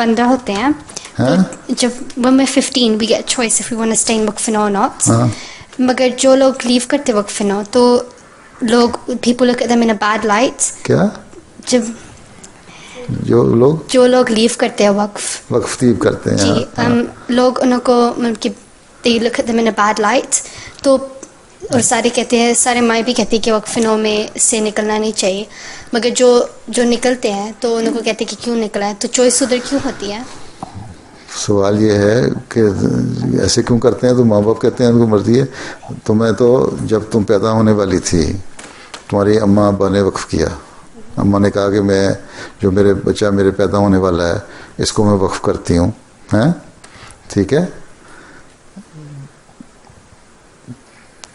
15 ہوتے ہیں تو جب when we're 15 we get a choice if we want to stay in وقفنا or not. مگر جو لوگ لیو کرتے وقفنا تو لوگ people look at them in a bad light. کیا جب جو لوگ لیو کرتے ہیں وقف لیو کرتے ہیں جی لوگ ان کو مطلب کہ they look at them in a bad light. تو اور سارے کہتے ہیں سارے مائیں بھی کہتی ہیں کہ وقفنوں میں سے نکلنا نہیں چاہیے مگر جو نکلتے ہیں تو ان کو کہتے ہیں کہ کیوں نکلا ہے تو چوائس ادھر کیوں ہوتی ہے. سوال یہ ہے کہ ایسے کیوں کرتے ہیں تو ماں باپ کہتے ہیں ان کو مرضی ہے. تمہیں تو جب تم پیدا ہونے والی تھی تمہاری اماں ابا نے وقف کیا. اماں نے کہا کہ میں جو میرے بچہ میرے پیدا ہونے والا ہے اس کو میں وقف کرتی ہوں ٹھیک ہے.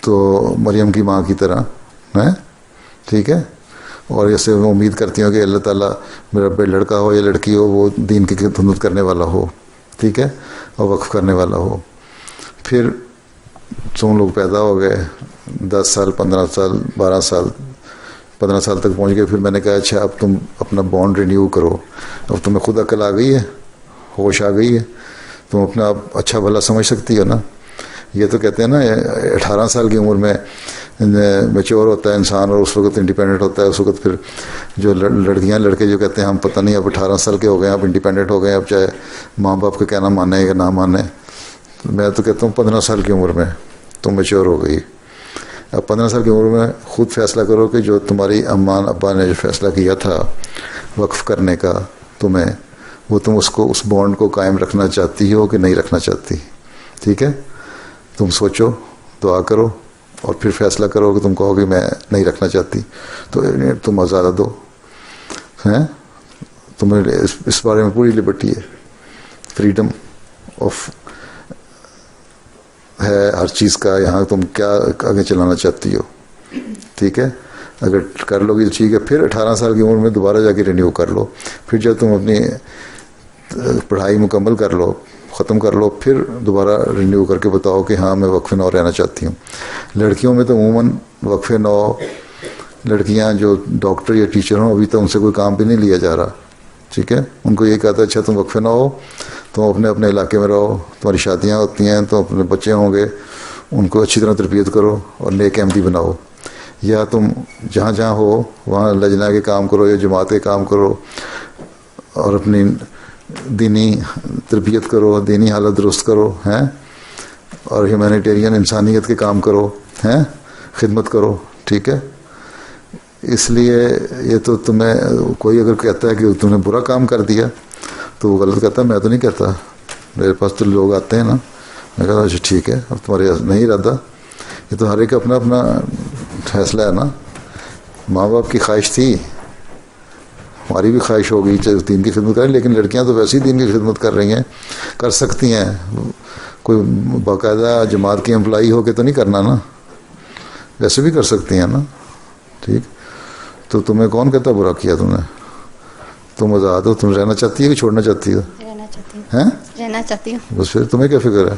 تو مریم کی ماں کی طرح ٹھیک ہے. اور اسے میں امید کرتی ہوں کہ اللہ تعالیٰ میرا لڑکا ہو یا لڑکی ہو وہ دین کی خدمت کرنے والا ہو ٹھیک ہے اور وقف کرنے والا ہو. پھر تم لوگ پیدا ہو گئے 10 سال 15 سال 12 سال 15 سال تک پہنچ گئے. پھر میں نے کہا اچھا اب تم اپنا بانڈ رینیو کرو. اب تمہیں خود عقل آ گئی ہے ہوش آ گئی ہے تم اپنا آپ اچھا بھلا سمجھ سکتی ہو نا. یہ تو کہتے ہیں نا 18 سال کی عمر میں میچور ہوتا ہے انسان اور اس وقت انڈیپینڈنٹ ہوتا ہے. اس وقت پھر جو لڑکیاں لڑکے جو کہتے ہیں ہم پتہ نہیں اب 18 سال کے ہو گئے اب انڈیپینڈنٹ ہو گئے اب چاہے ماں باپ کا کہنا مانے یا نہ مانے. میں تو کہتا ہوں 15 سال کی عمر میں تم میچور ہو گئی. اب 15 سال کی عمر میں خود فیصلہ کرو کہ جو تمہاری اماں ابا نے جو فیصلہ کیا تھا وقف کرنے کا تمہیں وہ تم اس بانڈ کو قائم رکھنا چاہتی ہو کہ نہیں رکھنا چاہتی. ٹھیک ہے تم سوچو دعا کرو اور پھر فیصلہ کرو کہ تم کہو کہ میں نہیں رکھنا چاہتی تو تم آزادہ دو تمہیں اس بارے میں پوری لبرٹی ہے فریڈم آف ہے ہر چیز کا. یہاں تم کیا آگے چلانا چاہتی ہو ٹھیک ہے. اگر کر لو گی تو ٹھیک ہے. پھر 18 سال کی عمر میں دوبارہ جا کے رینیو کر لو. پھر جب تم اپنی پڑھائی مکمل کر لو ختم کر لو پھر دوبارہ رینیو کر کے بتاؤ کہ ہاں میں وقف نو رہنا چاہتی ہوں. لڑکیوں میں تو عموماً وقف نو لڑکیاں جو ڈاکٹر یا ٹیچر ہوں ابھی تو ان سے کوئی کام بھی نہیں لیا جا رہا ٹھیک ہے. ان کو یہ کہتا ہے اچھا تم وقف نو ہو تم اپنے علاقے میں رہو تمہاری شادیاں ہوتی ہیں تو اپنے بچے ہوں گے ان کو اچھی طرح تربیت کرو اور نیک احمدی بناؤ. یا تم جہاں جہاں ہو وہاں لجنا کے کام کرو یا جماعت کے کام کرو اور اپنی دینی تربیت کرو دینی حالت درست کرو اور ہیومینیٹیرین انسانیت کے کام کرو خدمت کرو ٹھیک ہے. اس لیے یہ تو تمہیں کوئی اگر کہتا ہے کہ تم نے برا کام کر دیا تو وہ غلط کہتا ہے. میں تو نہیں کہتا میرے پاس تو لوگ آتے ہیں نا میں کہتا اچھا ٹھیک ہے اب تمہارے نہیں ارادہ. یہ تو ہر ایک اپنا اپنا فیصلہ ہے نا. ماں باپ کی خواہش تھی ہماری بھی خواہش ہو گئی چاہے دین کی خدمت کریں لیکن لڑکیاں تو ویسے ہی دین کی خدمت کر رہی ہیں کر سکتی ہیں. کوئی باقاعدہ جماعت کی امپلائی ہو کے تو نہیں کرنا نا ویسے بھی کر سکتی ہیں نا ٹھیک. تو تمہیں کون کہتا برا کیا تم نے. تم آزاد ہو تم رہنا چاہتی ہو کہ چھوڑنا چاہتی ہو. رہنا چاہتی ہوں بس پھر تمہیں کیا فکر ہے.